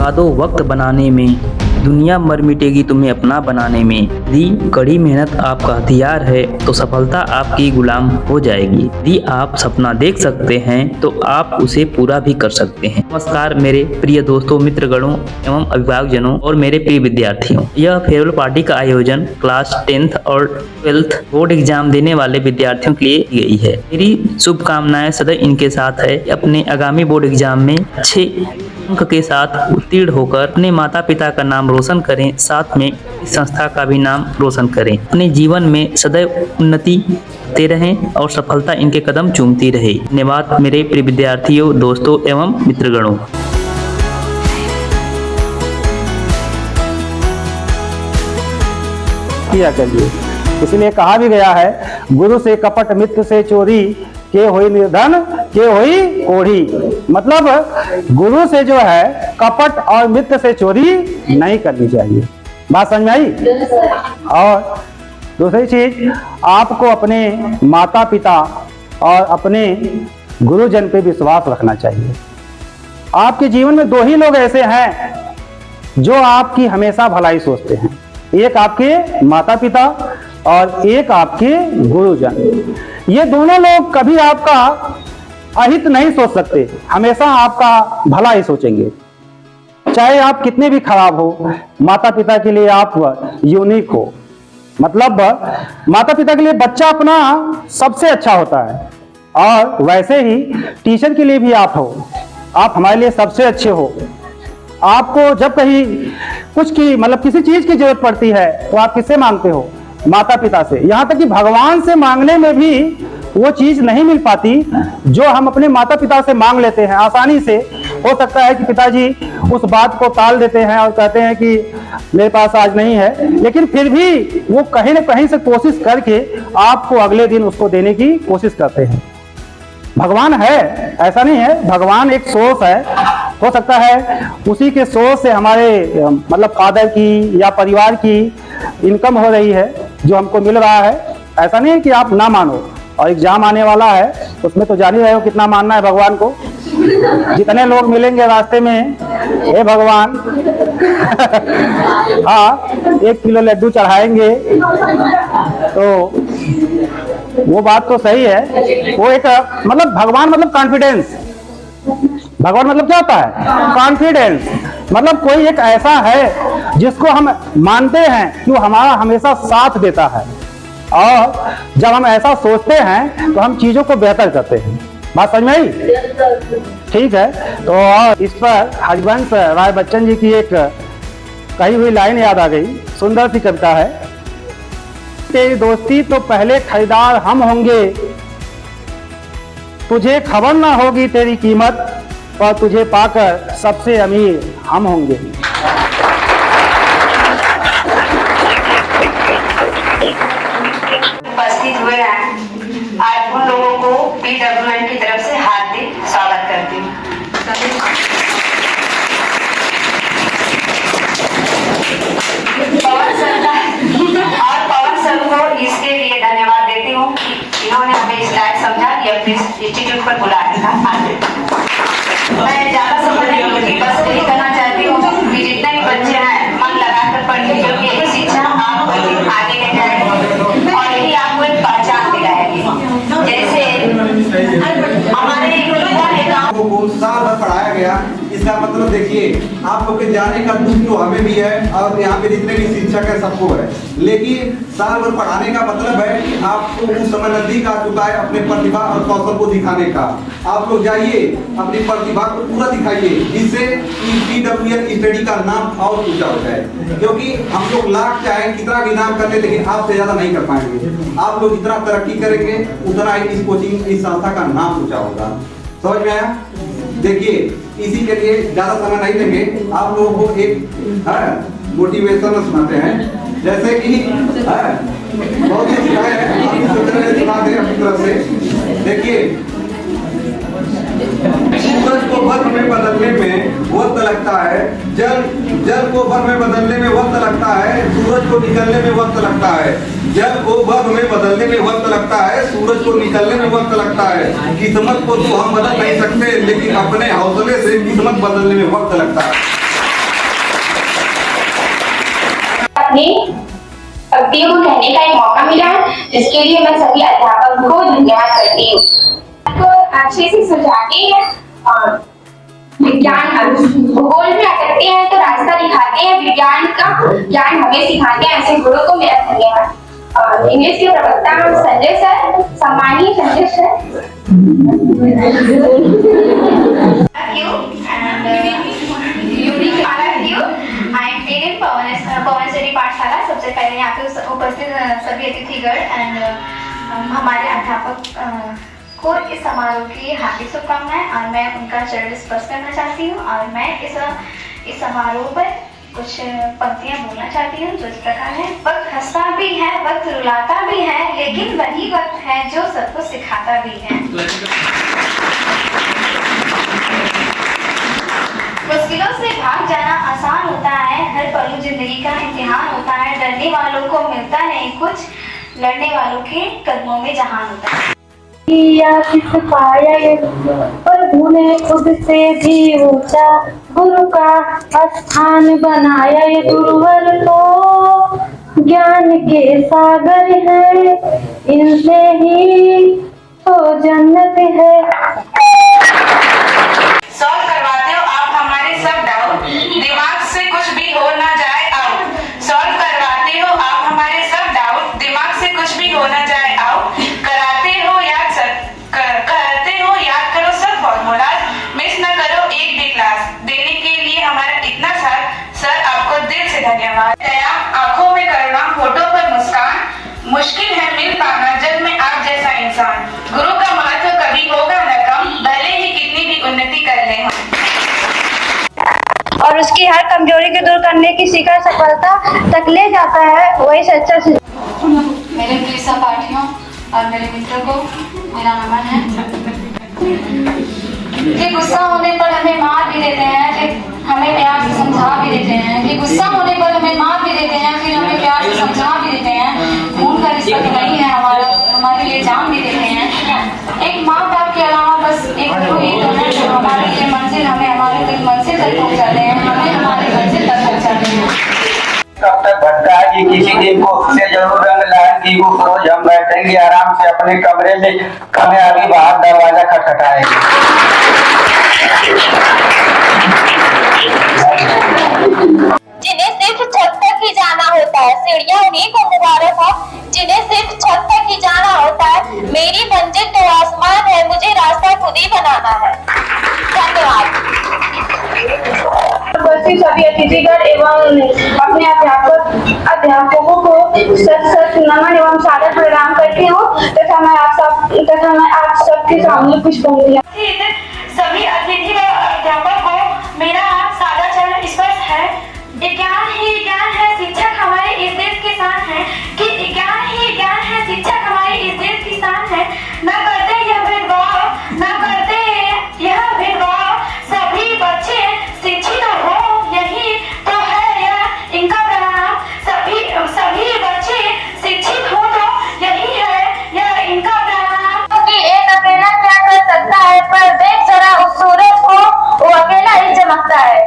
लगा दो वक्त बनाने में, दुनिया मर मिटेगी तुम्हें अपना बनाने में। यदि कड़ी मेहनत आपका हथियार है तो सफलता आपकी गुलाम हो जाएगी। यदि आप सपना देख सकते हैं तो आप उसे पूरा भी कर सकते हैं। नमस्कार मेरे प्रिय दोस्तों, मित्रगणों एवं अभिभावकजनों और मेरे प्रिय विद्यार्थियों। यह फेयरवेल पार्टी का आयोजन क्लास 10th और 12th बोर्ड एग्जाम देने वाले विद्यार्थियों के लिए की गई है। मेरी शुभकामनाएं सदैव इनके साथ है कि अपने आगामी बोर्ड एग्जाम में अच्छे अंक के साथ उत्तीर्ण होकर अपने माता पिता का नाम रोशन करें, साथ में इस संस्था का भी नाम रोशन करें। अपने जीवन में सदैव उन्नति करते रहें और सफलता इनके कदम चूमती रहे। धन्यवाद मेरे प्रिय विद्यार्थियों, दोस्तों एवं मित्रगणों। किया करिए। इसलिए कहा भी गया है, गुरु से कपट मित्र से चोरी, के होई निर्धन के होई कोढ़ी। मतलब गुरु से जो है कपट और मित्र से चोरी नहीं करनी चाहिए। बात समझ में आई? और दूसरी चीज, आपको अपने माता पिता और अपने गुरुजन पे विश्वास रखना चाहिए। आपके जीवन में दो ही लोग ऐसे हैं जो आपकी हमेशा भलाई सोचते हैं, एक आपके माता पिता और एक आपके गुरुजन। ये दोनों लोग कभी आपका अहित नहीं सोच सकते, हमेशा आपका भला ही सोचेंगे। चाहे आप कितने भी खराब हो, माता पिता के लिए आप यूनिक हो। मतलब माता पिता के लिए बच्चा अपना सबसे अच्छा होता है, और वैसे ही टीचर के लिए भी आप हो, आप हमारे लिए सबसे अच्छे हो। आपको जब कहीं कुछ की मतलब किसी चीज की जरूरत पड़ती है तो आप किससे मांगते हो? माता पिता से। यहाँ तक कि भगवान से मांगने में भी वो चीज नहीं मिल पाती जो हम अपने माता पिता से मांग लेते हैं आसानी से। हो सकता है कि पिताजी उस बात को टाल देते हैं और कहते हैं कि मेरे पास आज नहीं है, लेकिन फिर भी वो कहीं ना कहीं से कोशिश करके आपको अगले दिन उसको देने की कोशिश करते हैं। भगवान है, ऐसा नहीं है, भगवान एक सोर्स है। हो सकता है उसी के सोर्स से हमारे मतलब फादर की या परिवार की इनकम हो रही है जो हमको मिल रहा है। ऐसा नहीं है कि आप ना मानो। और एग्जाम आने वाला है, उसमें तो जान ही रहे हो कितना मानना है भगवान को। जितने लोग मिलेंगे रास्ते में, हे भगवान हाँ 1 किलो लड्डू चढ़ाएंगे, तो वो बात तो सही है। वो एक मतलब भगवान मतलब कॉन्फिडेंस। भगवान मतलब क्या होता है? कॉन्फिडेंस। मतलब कोई एक ऐसा है जिसको हम मानते हैं कि वो हमारा हमेशा साथ देता है, और जब हम ऐसा सोचते हैं तो हम चीजों को बेहतर करते हैं। बात समझ में आई? ठीक है। तो और इस पर हरिवंश राय बच्चन जी की एक कही हुई लाइन याद आ गई, सुंदर सी कविता है। तेरी दोस्ती तो पहले खरीदार हम होंगे, तुझे खबर ना होगी तेरी कीमत, और तुझे पाकर सबसे अमीर हम होंगे। उपस्थित हुए हैं, आज उन लोगों को PWN की तरफ से हार्दिक स्वागत करती हूँ। पवन सर को इसके लिए धन्यवाद देती हूँ कि इन्होंने हमें इस लायक समझा कि अपने इंस्टीट्यूट पर बुलाने का। मैं ज्यादा समय नहीं, बस यही करना चाहती हूँ कि जितने भी बच्चे हैं मन लगाकर पढ़िए, क्योंकि यही शिक्षा आपको आगे ले जाएगी और यही आपको एक पहचान दिलाएगी। जैसे हमारे को साल भर पढ़ाया गया, इसका मतलब देखिए आप लोग के जाने का दुख तो हमें भी है और यहाँ पे जितने भी शिक्षक है सबको है, लेकिन साल भर पढ़ाने का मतलब है कि आपको उस समय नजदीक आ चुका है अपने प्रतिभा और कौशल को दिखाने का। आप लोग जाइए अपनी प्रतिभा को पूरा दिखाइए, जिससे PWN स्टडी का नाम और ऊंचा हो जाए। क्योंकि हम लोग लाख चाहे कितना भी नाम कर ले, लेकिन आपसे ज्यादा नहीं कर पाएंगे। आप लोग जितना तरक्की करेंगे उतना ही इस कोचिंग इस संस्था का नाम ऊंचा होगा। समझ में आया? देखिए इसी के लिए ज्यादा समय नहीं लेंगे, आप लोगों को एक मोटिवेशन सुनाते हैं। जैसे कि बहुत ही सिखाए हैं, सुनाते हैं अपनी तरफ से। देखिए सूरज को बर्फ में बदलने में वक्त लगता है, जल को बर्फ में बदलने में वक्त लगता है, सूरज को निकलने में वक्त लगता है। जल को बर्फ में बदलने में वक्त लगता है, सूरज को निकलने में वक्त लगता है। किस्मत को तो हम बदल नहीं सकते, लेकिन अपने हौसले से किस्मत बदलने में वक्त लगता है। अपनी पंक्तियों को कहने का एक मौका मिला है, जिसके लिए मैं सभी अध्यापकों को धन्यवाद करती हूँ। आपको अच्छे से समझाते हैं और विज्ञान भूगोल में अटकते हैं तो रास्ता दिखाते हैं, विज्ञान का ज्ञान हमें सिखाते हैं। ऐसे गुरु को मेरा धन्यवाद। और इंग्लिश के प्रवक्ता संजय सर, सम्मानीय संजय सर। पवनश्री पाठशाला। सबसे पहले यहाँ पे उपस्थित सभी अतिथिगण एंड हमारे अध्यापक को इस समारोह की हार्दिक शुभकामनाएं और मैं उनका चरण स्पर्श करना चाहती हूँ और मैं इस समारोह पर कुछ पंक्तियां बोलना चाहती हूँ जो इस प्रकार है। वक्त हंसता भी है, वक्त रुलाता भी है, लेकिन वही वक्त है जो सबको सिखाता भी है। मुश्किलों से भाग जाना आसान होता है, हर पल जिंदगी का इम्तिहान होता है। डरने वालों को मिलता नहीं कुछ, लड़ने वालों के कदमों में जहान होता है। पाया प्रभु ने खुद से भी ऊंचा गुरु का स्थान बनाया। ये गुरुवर तो ज्ञान के सागर है, इनसे ही तो जन्नत है। सॉल्व करवाते हो आप हमारे सब डाउट, दिमाग से कुछ भी हो ना जाए आउट। सॉल्व करवाते हो आप हमारे सब डाउट, दिमाग से कुछ भी हो ना जाए आउट। करते हो याद करो सब फॉर्मूलाज, मिस ना करो एक भी क्लास। देने के लिए हमारा इतना साथ सर, आपको दिल से धन्यवाद। दया आंखों में करुणा, होठों पर मुस्कान, मुश्किल है मिल पाना जग में आप जैसा इंसान। गुरु का महत्व कभी होगा न कम, भले ही कितनी भी उन्नति कर ले हम। और उसकी हर कमजोरी को दूर करने की शिखर सफलता तक ले जाता है, वही सच्चा। मेरे प्रिय सहपाठियों और मेरे मित्रों को मेरा नमन है। ये गुस्सा होने पर हमें मार भी देते हैं, फिर हमें प्यार से समझा भी देते हैं। ये गुस्सा होने पर हमें मार भी देते हैं, फिर हमें प्यार से समझा भी देते हैं। खून का रिश्ता नहीं है हमारे लिए जान भी देते हैं। एक माँ बाप के अलावा बस एक गुरु ही तो है जो हमारे लिए मंजिल, हमें हमारे मंजिल तक पहुँचाते हैं, हमें हमारे मंजिल तक पहुँचाते हैं। कब तक भटका है कि किसी दिन को से जरूर रंग लाएंगी वो रोज हम बैठेंगे आराम से अपने कमरे में, कामयाबी बाहर दरवाजा खटखटाएंगे। जिन्हें सिर्फ छत तक ही जाना होता है, सीढ़ियां उन्हीं को मुबारक हो जिन्हें सिर्फ छत तक ही जाना होता है। मेरी मंजिल तो आसमान है, मुझे रास्ता खुद ही बनाना है। धन्यवाद। सभी अतिथिगण एवं अपने अध्यापकों को सच नमन एवं सादर प्रणाम करती हूँ तथा मैं आप सबके सामने कुछ पंक्तियां। सभी अतिथि व अध्यापक को मेरा सादा चरण स्पर्श है। ज्ञान ही ज्ञान है, शिक्षक हमारे इस देश की शान है। कि ज्ञान ही ज्ञान है, शिक्षक हमारे इस देश की शान है। न करते यह भेदभाव, न करते यह भेदभाव, सभी बच्चे शिक्षित हो, यही तो है यह इनका प्रणाम। सभी बच्चे शिक्षित हो तो यही है यह इनका प्रणाम। कि एक अकेला क्या कर सकता है, पर देख जरा उस सूरज को, वो अकेला ही चमकता है।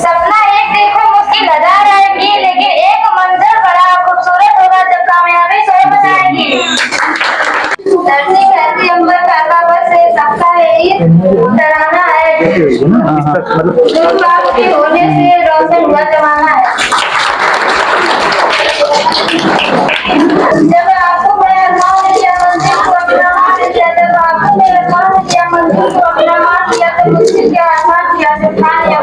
सपना एक देखो मुश्किल हजार आएगी, लेकिन एक मंजर बड़ा खूबसूरत होगा जब कामयाबी स्वयं बनाएगी। धरती कहती अंबर पैदा से सबका है ईद, डराना है के होने से रोशन हुआ जमाना है। जब आपको मैं अल्लाह ने मंजिल को अपना मान लिया, जब आपको मैं अल्लाह ने मंजिल को अपना मान लिया, तो मुझसे क्या आसान किया जो खान या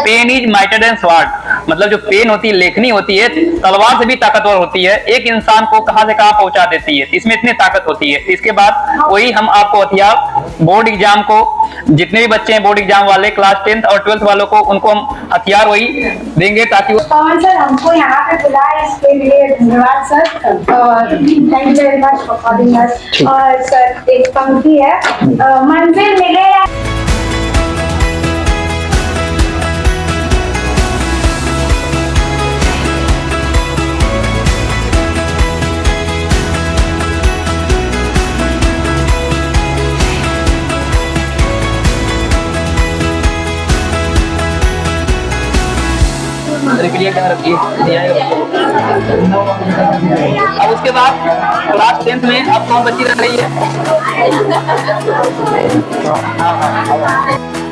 pen is mightier than sword, मतलब जो पेन होती है, लेखनी होती है, तलवार से भी ताकतवर होती है। एक इंसान को कहां से कहां पहुंचा देती है, इसमें इतनी ताकत होती है। इसके बाद वही हम आपको हथियार बोर्ड एग्जाम को, जितने भी बच्चे हैं बोर्ड एग्जाम वाले क्लास 10th और 12th वालों को, उनको हम हथियार वही देंगे ताकि पवन सर हमको यहाँ पे बुलाए, इसके लिए धन्यवाद सर। और thank you very much for calling us. और सर एक पंक्ति है, मंजिल मिले या रिप्लीट यहाँ रखिए, दिया है बच्चों को। अब उसके बाद क्लास 10th में अब कौन बच्ची रह रही है? हाँ हाँ